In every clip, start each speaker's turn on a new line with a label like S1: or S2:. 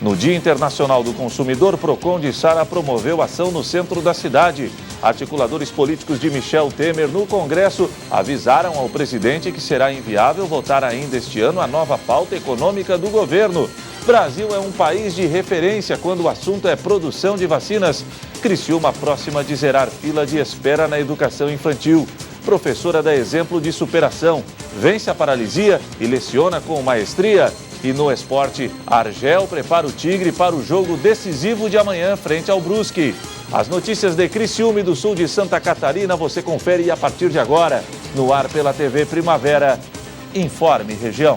S1: No Dia Internacional do Consumidor, Procon de Sara promoveu ação no centro da cidade. Articuladores políticos de Michel Temer no Congresso avisaram ao presidente que será inviável votar ainda este ano a nova pauta econômica do governo. Brasil é um país de referência quando o assunto é produção de vacinas. Criciúma próxima de zerar fila de espera na educação infantil. Professora dá exemplo de superação, vence a paralisia e leciona com maestria. E no esporte, Argel prepara o Tigre para o jogo decisivo de amanhã frente ao Brusque. As notícias de Criciúma e do sul de Santa Catarina você confere a partir de agora. No ar pela TV Primavera, Informe Região.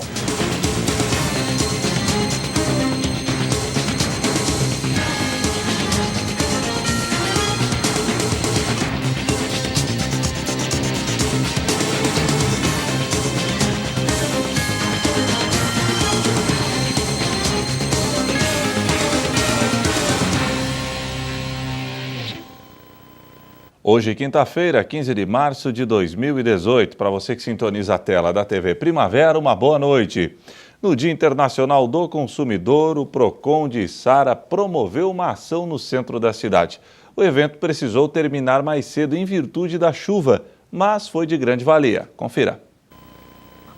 S1: Hoje, quinta-feira, 15 de março de 2018. Para você que sintoniza a tela da TV Primavera, uma boa noite. No Dia Internacional do Consumidor, o Procon de Sara promoveu uma ação no centro da cidade. O evento precisou terminar mais cedo em virtude da chuva, mas foi de grande valia. Confira.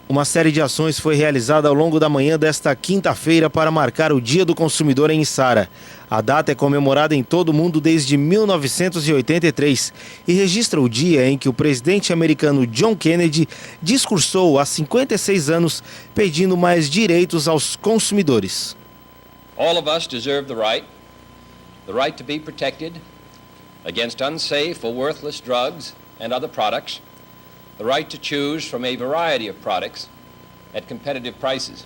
S2: Uma série de ações foi realizada ao longo da manhã desta quinta-feira para marcar o Dia do Consumidor em Sara. A data é comemorada em todo o mundo desde 1983 e registra o dia em que o presidente americano John Kennedy discursou há 56 anos pedindo mais direitos aos consumidores.
S3: All of us deserve the right to be protected against unsafe or worthless drugs and other products. The right to choose from a variety of products at competitive prices.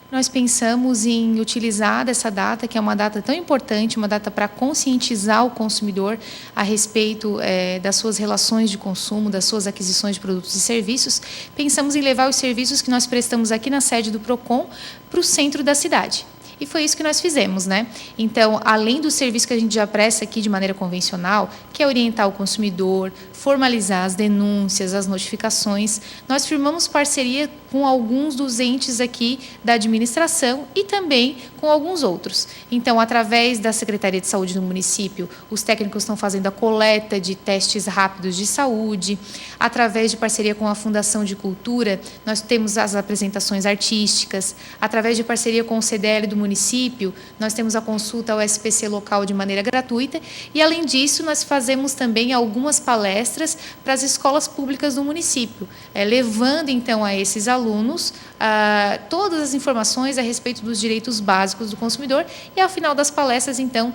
S4: Nós pensamos em utilizar dessa data, que é uma data tão importante, uma data para conscientizar o consumidor a respeito das suas relações de consumo, das suas aquisições de produtos e serviços. Pensamos em levar os serviços que nós prestamos aqui na sede do Procon para o centro da cidade. E foi isso que nós fizemos, né? Então, além do serviço que a gente já presta aqui de maneira convencional, que é orientar o consumidor, formalizar as denúncias, as notificações, nós firmamos parceria com alguns dos entes aqui da administração e também com alguns outros. Então, através da Secretaria de Saúde do município, os técnicos estão fazendo a coleta de testes rápidos de saúde. Através de parceria com a Fundação de Cultura, nós temos as apresentações artísticas. Através de parceria com o CDL do município, nós temos a consulta ao SPC local de maneira gratuita. E, além disso, nós fazemos também algumas palestras para as escolas públicas do município, levando, então, a esses alunos todas as informações a respeito dos direitos básicos do consumidor e, ao final das palestras, então,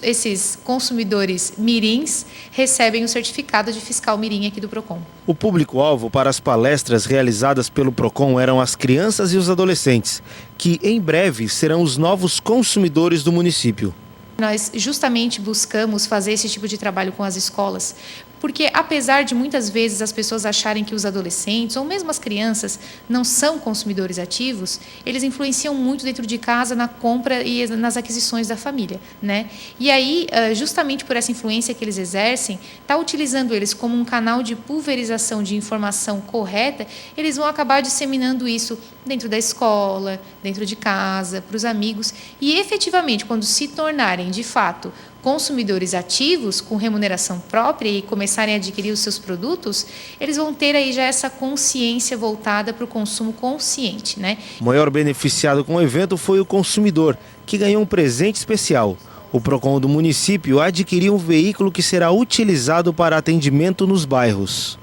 S4: esses consumidores mirins recebem o certificado de fiscal mirim aqui do Procon.
S2: O público-alvo para as palestras realizadas pelo Procon eram as crianças e os adolescentes, que em breve serão os novos consumidores do município.
S4: Nós justamente buscamos fazer esse tipo de trabalho com as escolas, porque apesar de muitas vezes as pessoas acharem que os adolescentes ou mesmo as crianças não são consumidores ativos, eles influenciam muito dentro de casa na compra e nas aquisições da família, né? E aí, justamente por essa influência que eles exercem, tá utilizando eles como um canal de pulverização de informação correta, eles vão acabar disseminando isso dentro da escola, dentro de casa, para os amigos, e efetivamente, quando se tornarem de fato consumidores ativos com remuneração própria e começarem a adquirir os seus produtos, eles vão ter aí já essa consciência voltada para o consumo consciente, né?
S2: O maior beneficiado com o evento foi o consumidor, que ganhou um presente especial. O Procon do município adquiriu um veículo que será utilizado para atendimento nos bairros.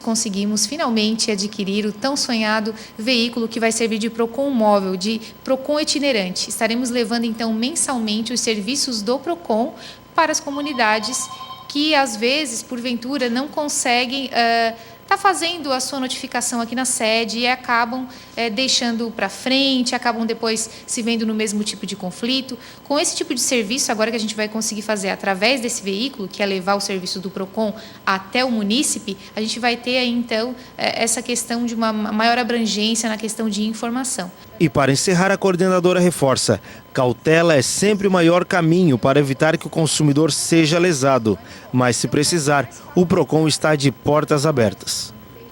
S4: Conseguimos finalmente adquirir o tão sonhado veículo que vai servir de Procon móvel, de Procon itinerante. Estaremos levando então mensalmente os serviços do Procon para as comunidades que às vezes, porventura, não conseguem está fazendo a sua notificação aqui na sede e acabam deixando para frente, acabam depois se vendo no mesmo tipo de conflito. Com esse tipo de serviço, agora que a gente vai conseguir fazer através desse veículo, que é levar o serviço do Procon até o munícipe, a gente vai ter aí, então, essa questão de uma maior abrangência na questão de informação.
S2: E para encerrar, a coordenadora reforça: cautela é sempre o maior caminho para evitar que o consumidor seja lesado. Mas, se precisar, o Procon está de portas abertas.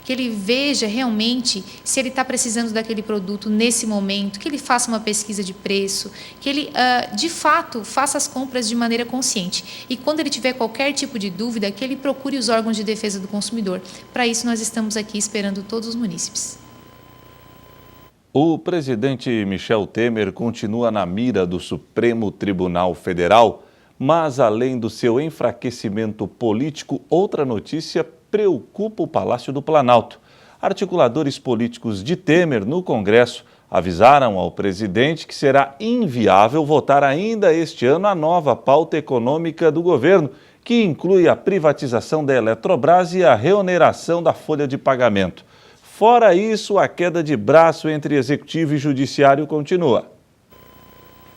S4: que ele veja realmente se ele está precisando daquele produto nesse momento, que ele faça uma pesquisa de preço, que ele, de fato, faça as compras de maneira consciente. E quando ele tiver qualquer tipo de dúvida, que ele procure os órgãos de defesa do consumidor. Para isso, nós estamos aqui esperando todos os munícipes.
S1: O presidente Michel Temer continua na mira do Supremo Tribunal Federal, mas além do seu enfraquecimento político, outra notícia preocupa o Palácio do Planalto. Articuladores políticos de Temer no Congresso avisaram ao presidente que será inviável votar ainda este ano a nova pauta econômica do governo, que inclui a privatização da Eletrobras e a reoneração da folha de pagamento. Fora isso, a queda de braço entre Executivo e Judiciário continua.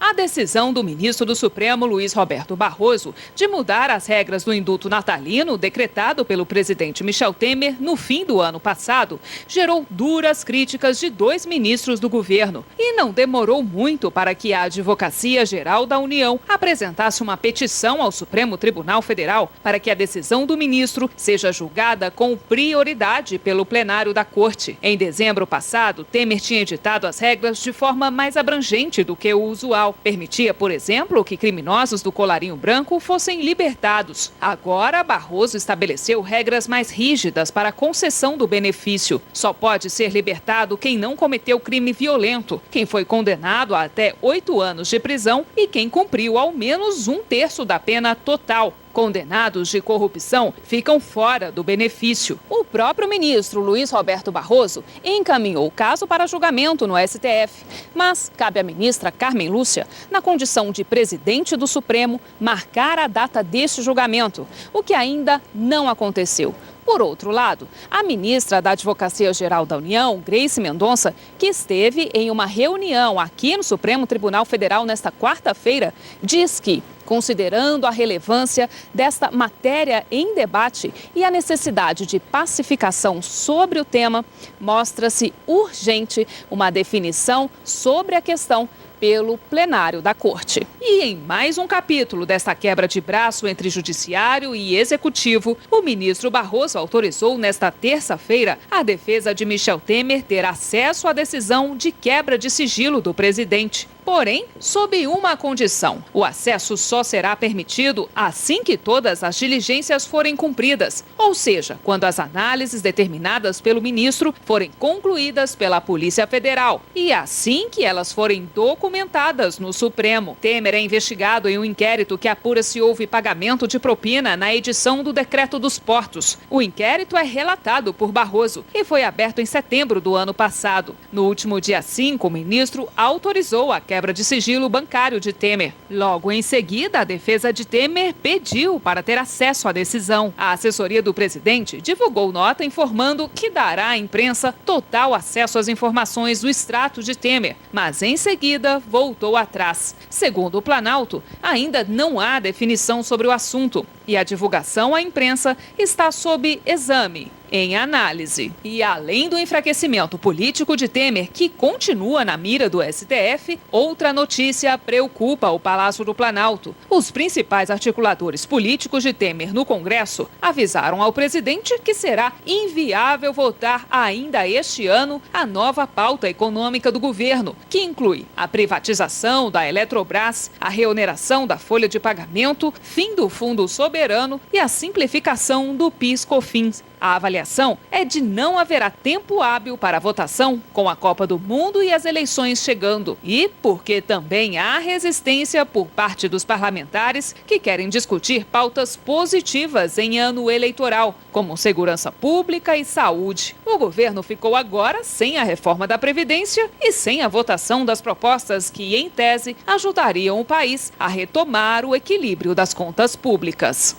S5: A decisão do ministro do Supremo, Luiz Roberto Barroso, de mudar as regras do indulto natalino decretado pelo presidente Michel Temer no fim do ano passado, gerou duras críticas de 2 ministros do governo. E não demorou muito para que a Advocacia Geral da União apresentasse uma petição ao Supremo Tribunal Federal para que a decisão do ministro seja julgada com prioridade pelo plenário da Corte. Em dezembro passado, Temer tinha editado as regras de forma mais abrangente do que o usual. Permitia, por exemplo, que criminosos do colarinho branco fossem libertados. Agora, Barroso estabeleceu regras mais rígidas para a concessão do benefício. Só pode ser libertado quem não cometeu crime violento, quem foi condenado a até 8 anos de prisão e quem cumpriu ao menos 1/3 da pena total. Condenados de corrupção ficam fora do benefício. O próprio ministro Luiz Roberto Barroso encaminhou o caso para julgamento no STF. Mas cabe à ministra Carmen Lúcia, na condição de presidente do Supremo, marcar a data deste julgamento, o que ainda não aconteceu. Por outro lado, a ministra da Advocacia Geral da União, Grace Mendonça, que esteve em uma reunião aqui no Supremo Tribunal Federal nesta quarta-feira, diz que, considerando a relevância desta matéria em debate e a necessidade de pacificação sobre o tema, mostra-se urgente uma definição sobre a questão pelo plenário da Corte. E em mais um capítulo desta quebra de braço entre judiciário e executivo, o ministro Barroso autorizou nesta terça-feira a defesa de Michel Temer ter acesso à decisão de quebra de sigilo do presidente. Porém, sob uma condição: o acesso só será permitido assim que todas as diligências forem cumpridas, ou seja, quando as análises determinadas pelo ministro forem concluídas pela Polícia Federal e assim que elas forem documentadas no Supremo. Temer é investigado em um inquérito que apura se houve pagamento de propina na edição do Decreto dos Portos. O inquérito é relatado por Barroso e foi aberto em setembro do ano passado. No último dia 5, o ministro autorizou a quebra de sigilo bancário de Temer. Logo em seguida, a defesa de Temer pediu para ter acesso à decisão. A assessoria do presidente divulgou nota informando que dará à imprensa total acesso às informações do extrato de Temer, mas em seguida voltou atrás. Segundo o Planalto, ainda não há definição sobre o assunto e a divulgação à imprensa está sob exame, em análise. E além do enfraquecimento político de Temer, que continua na mira do STF, outra notícia preocupa o Palácio do Planalto. Os principais articuladores políticos de Temer no Congresso avisaram ao presidente que será inviável votar ainda este ano a nova pauta econômica do governo, que inclui a privatização da Eletrobras, a reoneração da folha de pagamento, fim do Fundo Soberano e a simplificação do PIS/COFINS. A avaliação é de não haverá tempo hábil para a votação, com a Copa do Mundo e as eleições chegando. E porque também há resistência por parte dos parlamentares que querem discutir pautas positivas em ano eleitoral, como segurança pública e saúde. O governo ficou agora sem a reforma da Previdência e sem a votação das propostas que, em tese, ajudariam o país a retomar o equilíbrio das contas públicas.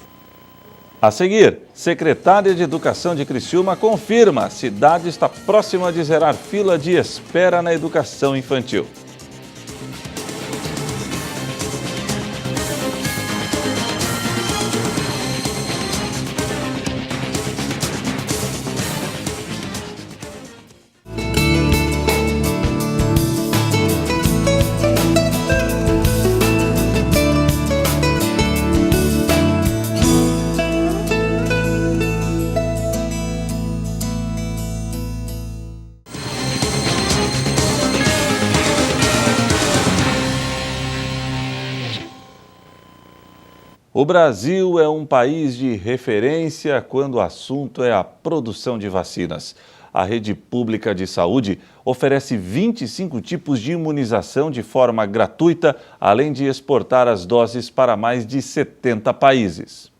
S1: A seguir, secretária de Educação de Criciúma confirma: a cidade está próxima de zerar fila de espera na educação infantil. O Brasil é um país de referência quando o assunto é a produção de vacinas. A rede pública de saúde oferece 25 tipos de imunização de forma gratuita, além de exportar as doses para mais de 70 países.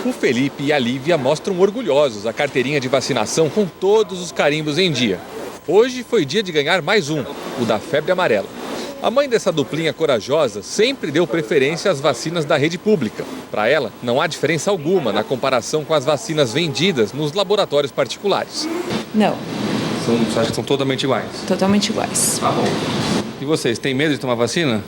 S6: O Felipe e a Lívia mostram orgulhosos a carteirinha de vacinação com todos os carimbos em dia. Hoje foi dia de ganhar mais um, o da febre amarela. A mãe dessa duplinha corajosa sempre deu preferência às vacinas da rede pública. Para ela, não há diferença alguma na comparação com as vacinas vendidas nos laboratórios particulares.
S7: Não.
S6: Você acha que são totalmente iguais?
S7: Totalmente iguais.
S6: Tá bom. E vocês, têm medo de tomar vacina?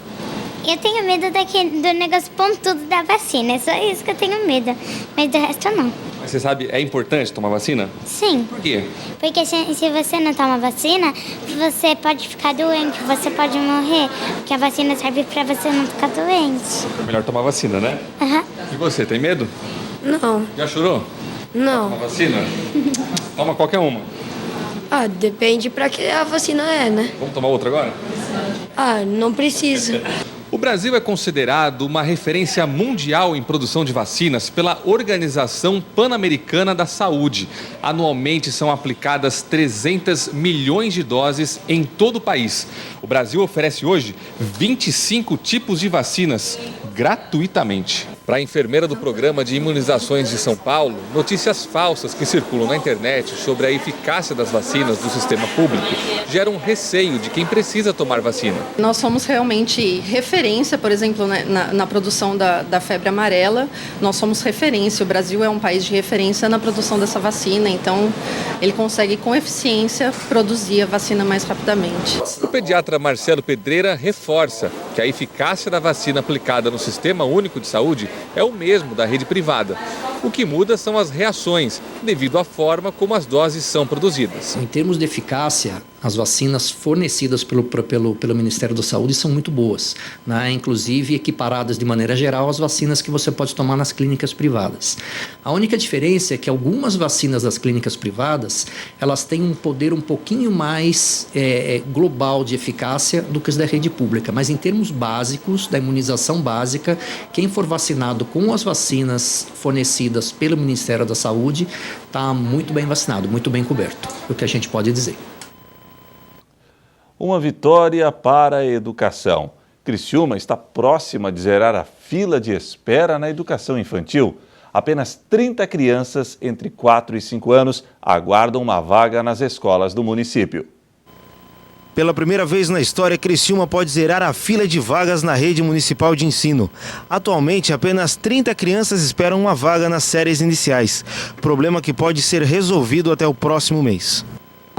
S8: Eu tenho medo do negócio pontudo da vacina, é só isso que eu tenho medo, mas do resto não.
S6: Mas você sabe, é importante tomar vacina?
S8: Sim.
S6: Por quê?
S8: Porque se você não toma vacina, você pode ficar doente, você pode morrer, porque a vacina serve pra você não ficar doente.
S6: É melhor tomar vacina, né?
S8: Aham.
S6: E você, tem medo?
S9: Não.
S6: Já chorou?
S9: Não.
S6: Toma vacina? Toma qualquer uma.
S9: Ah, depende pra que a vacina é, né?
S6: Vamos tomar outra agora?
S9: Ah, não precisa.
S6: O Brasil é considerado uma referência mundial em produção de vacinas pela Organização Pan-Americana da Saúde. Anualmente são aplicadas 300 milhões de doses em todo o país. O Brasil oferece hoje 25 tipos de vacinas gratuitamente. Para a enfermeira do programa de imunizações de São Paulo, notícias falsas que circulam na internet sobre a eficácia das vacinas do sistema público geram receio de quem precisa tomar vacina.
S10: Nós somos realmente referência, por exemplo, na produção da febre amarela. Nós somos referência. O Brasil é um país de referência na produção dessa vacina, então ele consegue com eficiência produzir a vacina mais rapidamente.
S6: O pediatra Marcelo Pedreira reforça que a eficácia da vacina aplicada no Sistema Único de Saúde é o mesmo da rede privada. O que muda são as reações, devido à forma como as doses são produzidas.
S11: Em termos de eficácia, as vacinas fornecidas pelo Ministério da Saúde são muito boas, né? Inclusive equiparadas de maneira geral às vacinas que você pode tomar nas clínicas privadas. A única diferença é que algumas vacinas das clínicas privadas, elas têm um poder um pouquinho mais global de eficácia do que as da rede pública, mas em termos básicos, da imunização básica, quem for vacinado com as vacinas fornecidas pelo Ministério da Saúde está muito bem vacinado, muito bem coberto, é o que a gente pode dizer.
S1: Uma vitória para a educação. Criciúma está próxima de zerar a fila de espera na educação infantil. Apenas 30 crianças entre 4 e 5 anos aguardam uma vaga nas escolas do município.
S2: Pela primeira vez na história, Criciúma pode zerar a fila de vagas na rede municipal de ensino. Atualmente, apenas 30 crianças esperam uma vaga nas séries iniciais, problema que pode ser resolvido até o próximo mês.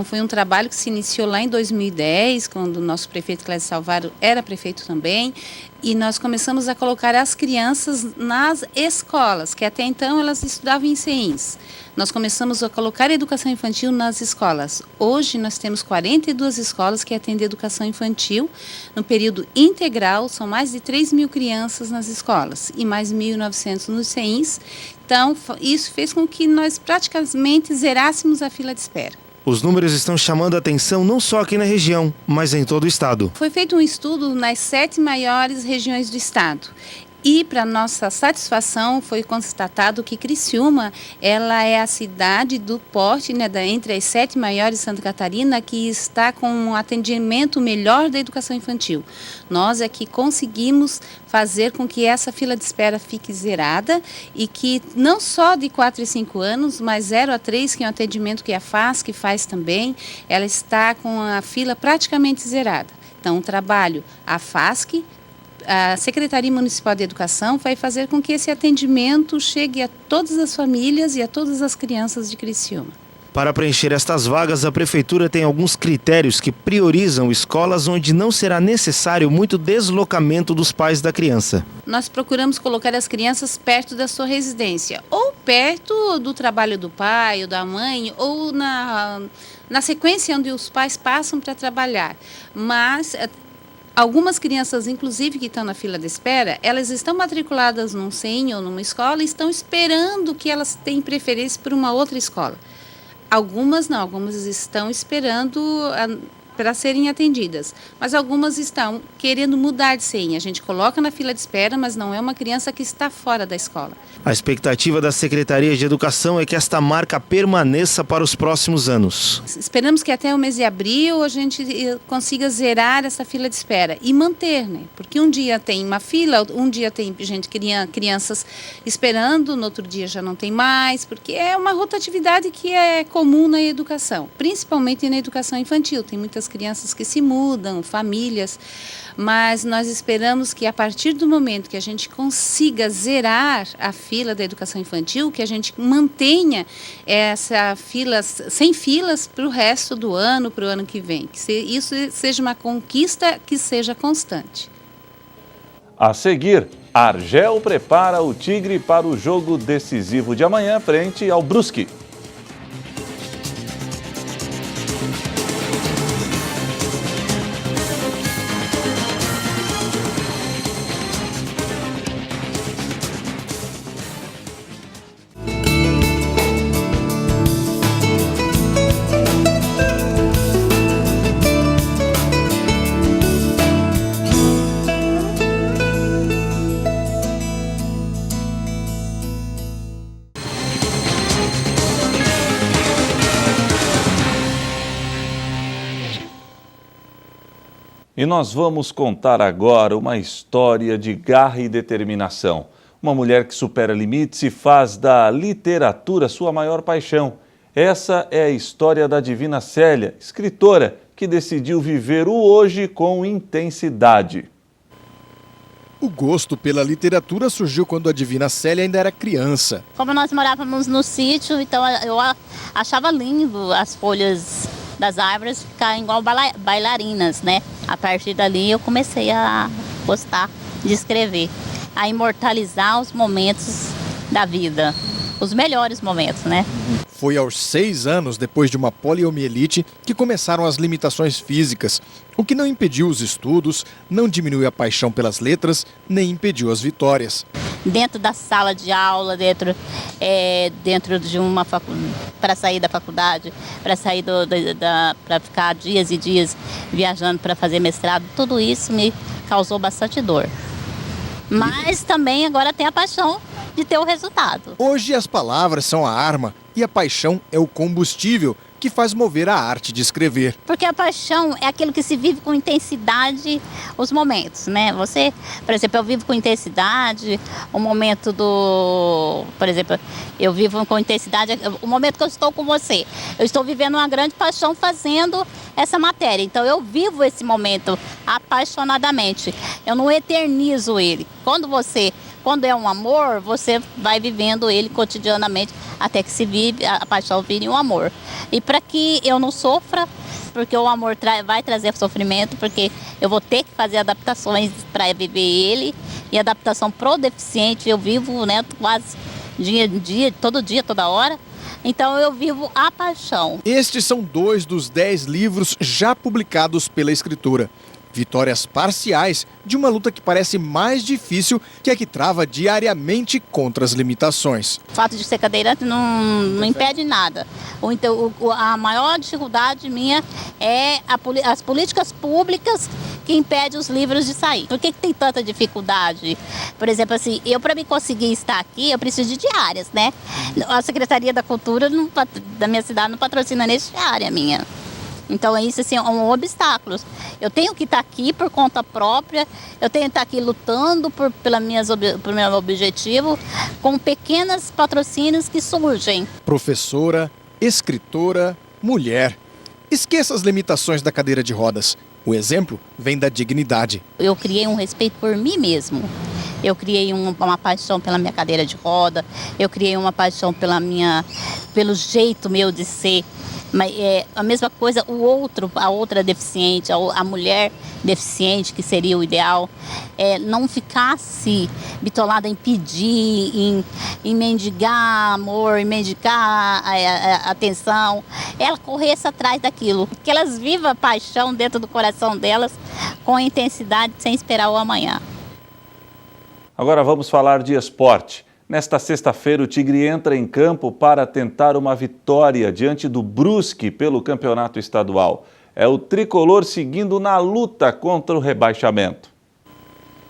S12: Foi um trabalho que se iniciou lá em 2010, quando o nosso prefeito Clédio Salvaro era prefeito também, e nós começamos a colocar as crianças nas escolas, que até então elas estudavam em CEINs. Nós começamos a colocar a educação infantil nas escolas. Hoje nós temos 42 escolas que atendem educação infantil. No período integral, são mais de 3.000 crianças nas escolas e mais 1.900 nos CEINs. Então, isso fez com que nós praticamente zerássemos a fila de espera.
S2: Os números estão chamando a atenção não só aqui na região, mas em todo o estado.
S12: Foi feito um estudo nas 7 maiores regiões do estado. E, para nossa satisfação, foi constatado que Criciúma, ela é a cidade do porte, né, entre as 7 maiores de Santa Catarina, que está com um atendimento melhor da educação infantil. Nós é que conseguimos fazer com que essa fila de espera fique zerada e que não só de 4 e 5 anos, mas 0 a 3, que é um atendimento que a FASC faz também, ela está com a fila praticamente zerada. Então, o trabalho, a FASC, a Secretaria Municipal de Educação vai fazer com que esse atendimento chegue a todas as famílias e a todas as crianças de Criciúma.
S2: Para preencher estas vagas, a Prefeitura tem alguns critérios que priorizam escolas onde não será necessário muito deslocamento dos pais da criança.
S12: Nós procuramos colocar as crianças perto da sua residência, ou perto do trabalho do pai ou da mãe, ou na sequência onde os pais passam para trabalhar. Mas algumas crianças, inclusive, que estão na fila de espera, elas estão matriculadas num CEIN ou numa escola e estão esperando que elas tenham preferência por uma outra escola. Algumas não, algumas estão esperando para serem atendidas, mas algumas estão querendo mudar de senha. A gente coloca na fila de espera, mas não é uma criança que está fora da escola.
S2: A expectativa da Secretaria de Educação é que esta marca permaneça para os próximos anos.
S12: Esperamos que até o mês de abril a gente consiga zerar essa fila de espera e manter, né? Porque um dia tem uma fila, um dia tem crianças esperando, no outro dia já não tem mais, porque é uma rotatividade que é comum na educação, principalmente na educação infantil. Tem muitas crianças que se mudam, famílias, mas nós esperamos que a partir do momento que a gente consiga zerar a fila da educação infantil, que a gente mantenha essa fila, sem filas para o resto do ano, para o ano que vem. Que isso seja uma conquista que seja constante.
S1: A seguir, Argel prepara o Tigre para o jogo decisivo de amanhã frente ao Brusque. E nós vamos contar agora uma história de garra e determinação. Uma mulher que supera limites e faz da literatura sua maior paixão. Essa é a história da Divina Célia, escritora que decidiu viver o hoje com intensidade.
S7: O gosto pela literatura surgiu quando a Divina Célia ainda era criança.
S13: Como nós morávamos no sítio, então eu achava lindo as folhas das árvores ficarem igual bailarinas, né? A partir dali eu comecei a gostar de escrever, a imortalizar os momentos da vida, os melhores momentos, né?
S7: Foi aos 6 anos, depois de uma poliomielite, que começaram as limitações físicas, o que não impediu os estudos, não diminuiu a paixão pelas letras, nem impediu as vitórias.
S13: Dentro da sala de aula, dentro de uma para sair da faculdade, para sair para ficar dias e dias viajando para fazer mestrado, tudo isso me causou bastante dor. Mas também agora tem a paixão de ter o resultado.
S7: Hoje as palavras são a arma e a paixão é o combustível que faz mover a arte de escrever.
S13: Porque a paixão é aquilo que se vive com intensidade os momentos, né? Você, por exemplo, eu vivo com intensidade o momento por exemplo, eu vivo com intensidade o momento que eu estou com você. Eu estou vivendo uma grande paixão fazendo essa matéria. Então eu vivo esse momento apaixonadamente. Eu não eternizo ele. Quando é um amor, você vai vivendo ele cotidianamente até que a paixão vire um amor. E para que eu não sofra, porque o amor vai trazer sofrimento, porque eu vou ter que fazer adaptações para viver ele, e adaptação pro deficiente eu vivo, né, quase dia, toda hora. Então eu vivo a paixão.
S7: Estes são 2 dos 10 livros já publicados pela escritora. Vitórias parciais de uma luta que parece mais difícil que a que trava diariamente contra as limitações.
S13: O fato de ser cadeirante não impede nada. A maior dificuldade minha é as políticas públicas que impedem os livros de sair. Por que tem tanta dificuldade? Por exemplo, assim, para me conseguir estar aqui, eu preciso de diárias, né? A Secretaria da Cultura da minha cidade não patrocina nem diária minha. Então isso assim, é um obstáculo. Eu tenho que estar aqui por conta própria, eu tenho que estar aqui lutando por meu objetivo, com pequenos patrocínios que surgem.
S7: Professora, escritora, mulher. Esqueça as limitações da cadeira de rodas. O exemplo vem da dignidade.
S13: Eu criei um respeito por mim mesmo. Eu criei uma paixão pela minha cadeira de roda, eu criei uma paixão pelo jeito meu de ser. Mas é a mesma coisa, a outra deficiente, a mulher deficiente, que seria o ideal, não ficasse bitolada em pedir, em mendigar amor, em mendigar atenção. Ela corresse atrás daquilo, que elas vivam a paixão dentro do coração delas com intensidade, sem esperar o amanhã.
S1: Agora vamos falar de esporte. Nesta sexta-feira, o Tigre entra em campo para tentar uma vitória diante do Brusque pelo campeonato estadual. é o tricolor seguindo na luta contra o rebaixamento.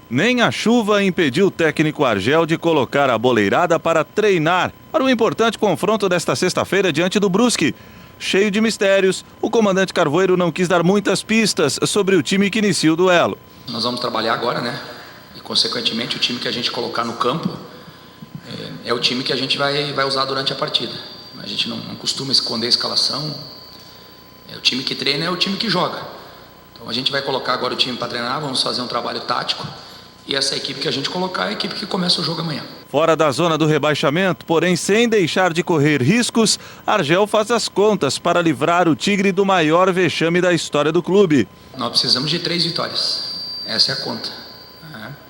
S1: Nem a chuva impediu o técnico Argel de colocar a boleirada para treinar para o importante confronto desta sexta-feira diante do Brusque. Cheio de mistérios, o comandante Carvoeiro não quis dar muitas pistas sobre o time que inicia o duelo.
S14: Nós vamos trabalhar agora, né? E, consequentemente, o time que a gente colocar no campo é o time que a gente vai usar durante a partida. A gente não costuma esconder a escalação. O time que treina é o time que joga. Então, a gente vai colocar agora o time para treinar, vamos fazer um trabalho tático. E essa equipe que a gente colocar é a equipe que começa o jogo amanhã. Fora da zona do rebaixamento, porém sem deixar de correr riscos, Argel faz as contas para livrar o Tigre do maior vexame da história do clube. Nós precisamos de 3 vitórias. Essa é a conta.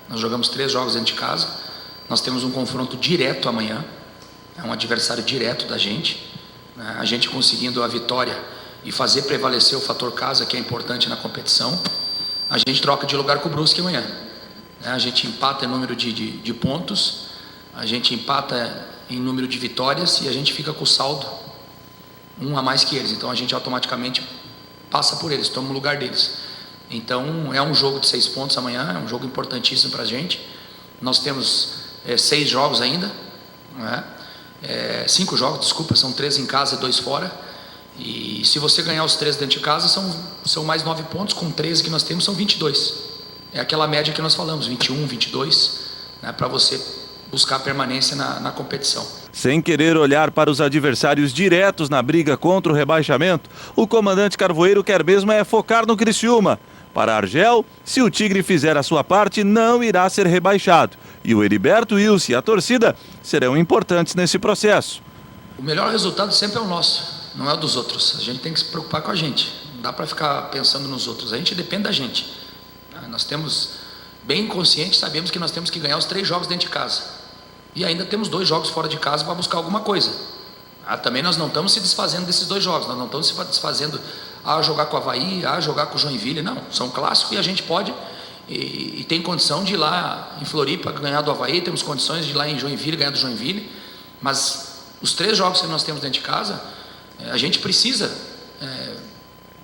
S14: Nós jogamos 3 jogos dentro de casa. Nós temos um confronto direto amanhã. É um adversário direto da gente. A gente conseguindo a vitória e fazer prevalecer o fator casa, que é importante na competição, a gente troca de lugar com o Brusque amanhã. A gente empata em número de pontos, a gente empata em número de vitórias e a gente fica com o saldo 1 a mais que eles. Então a gente automaticamente passa por eles, toma o lugar deles. Então é um jogo de 6 pontos amanhã, é um jogo importantíssimo para a gente. Nós temos 6 jogos ainda, 5 jogos, desculpa, são 3 em casa e 2 fora. E se você ganhar os 3 dentro de casa, são mais 9 pontos, com 13 que nós temos são 22. É aquela média que nós falamos, 21, 22, para você buscar permanência na competição. Sem querer olhar para os adversários diretos na briga contra o rebaixamento, o comandante Carvoeiro quer mesmo focar no Criciúma. Para Argel, se o Tigre fizer a sua parte, não irá ser rebaixado. E o Heriberto Wilson e a torcida serão importantes nesse processo. O melhor resultado sempre é o nosso, não é o dos outros. A gente tem que se preocupar com a gente. Não dá para ficar pensando nos outros. A gente depende da gente. Nós temos, bem conscientes, sabemos que nós temos que ganhar os 3 jogos dentro de casa. E ainda temos 2 jogos fora de casa para buscar alguma coisa. Também nós não estamos se desfazendo desses 2 jogos. Nós não estamos se desfazendo a jogar com o Avaí, a jogar com o Joinville. Não, são clássicos e a gente pode e tem condição de ir lá em Floripa ganhar do Avaí. Temos condições de ir lá em Joinville ganhar do Joinville. Mas os 3 jogos que nós temos dentro de casa, a gente precisa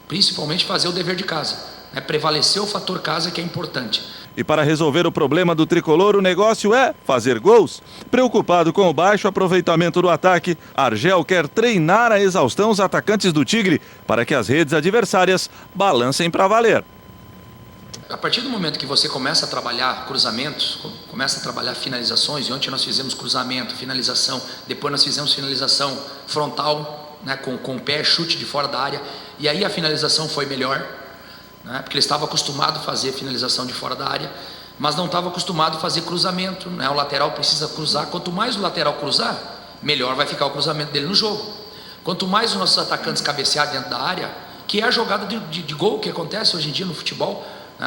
S14: principalmente fazer o dever de casa. Prevalecer o fator casa, que é importante. E para resolver o problema do tricolor, o negócio é fazer gols. Preocupado com o baixo aproveitamento do ataque, Argel quer treinar a exaustão os atacantes do Tigre para que as redes adversárias balancem para valer. A partir do momento que você começa a trabalhar cruzamentos, começa a trabalhar finalizações, e ontem nós fizemos cruzamento, finalização, depois nós fizemos finalização frontal, com o pé, chute de fora da área, e aí a finalização foi melhor. Porque ele estava acostumado a fazer finalização de fora da área, mas não estava acostumado a fazer cruzamento. O lateral precisa cruzar. Quanto mais o lateral cruzar, melhor vai ficar o cruzamento dele no jogo. Quanto mais os nossos atacantes cabecear dentro da área, que é a jogada de gol que acontece hoje em dia no futebol,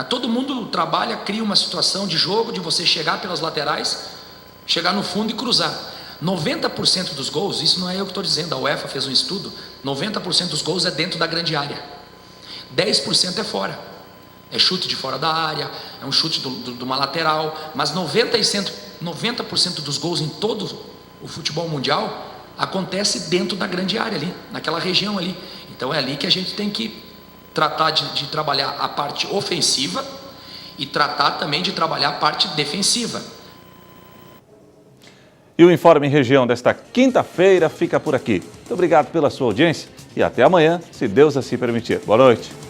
S14: todo mundo trabalha, cria uma situação de jogo, de você chegar pelas laterais, chegar no fundo e cruzar. 90% dos gols, isso não é eu que estou dizendo, a UEFA fez um estudo, 90% dos gols é dentro da grande área. 10% é fora, é chute de fora da área, é um chute de uma lateral, mas 90% dos gols em todo o futebol mundial acontece dentro da grande área ali, naquela região ali. Então é ali que a gente tem que tratar de trabalhar a parte ofensiva e tratar também de trabalhar a parte defensiva.
S1: E o Informe em Região desta quinta-feira fica por aqui. Muito obrigado pela sua audiência e até amanhã, se Deus assim permitir. Boa noite.